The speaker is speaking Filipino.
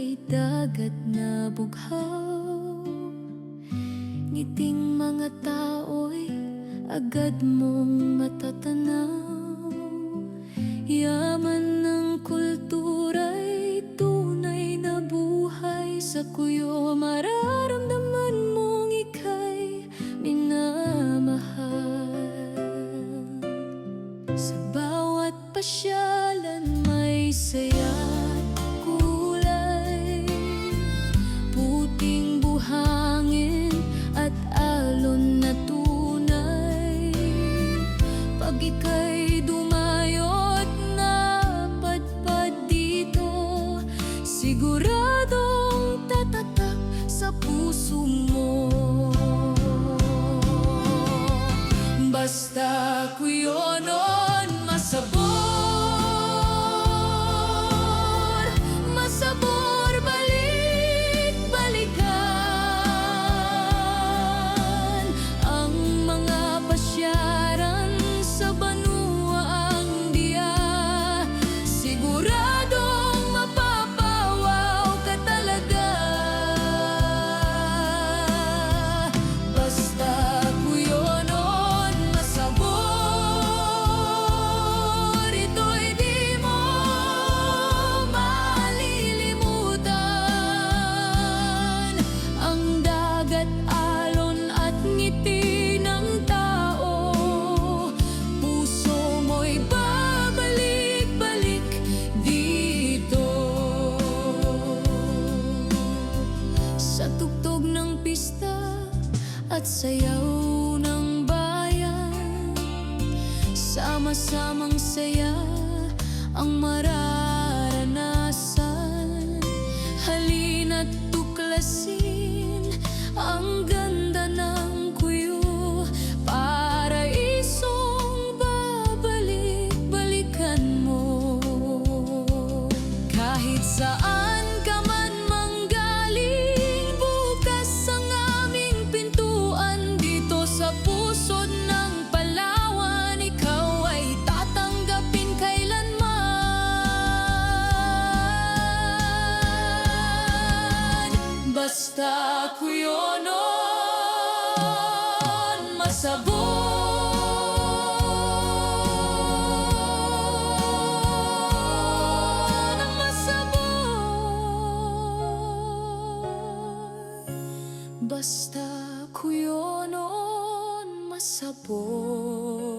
ika'y dagat na bughaw. Ngiting mga tao'y agad mong matatanaw. Yaman ng kultura'y tunay na buhay. Sa kuyo mararamdaman mong ika'y minamahal. Sa bawat pasyalan may saya at kulay, puting buhangin at alon na tunay. Pag ika'y dumayo't napadpad dito, siguradong tatatak sa puso mo. Basta kuyonon masabor, masabor balik-balikan. Ang mga pasyaran sa Banuang Dia, siguradong mapapawaw ka talaga. Basta kuyonon masabor, ito'y di mo malilimutan. Ang dagat, alon at ngiti ng tao, puso mo'y babalik-balik dito. Sa tugtog ng pista at sayaw ng bayan, sama-samang saya ang mararanasan. Halina't tuklasin ang ganda ng kuyo, paraisong babalik-balikan mo. Kahit saan ka man manggaling, bukas ang aming pintuan. Dito sa pusod ng Palawan, ikaw ay tatanggapin kailanman. Basta kuyonon masabor, masabor. Basta kuyonon masabor.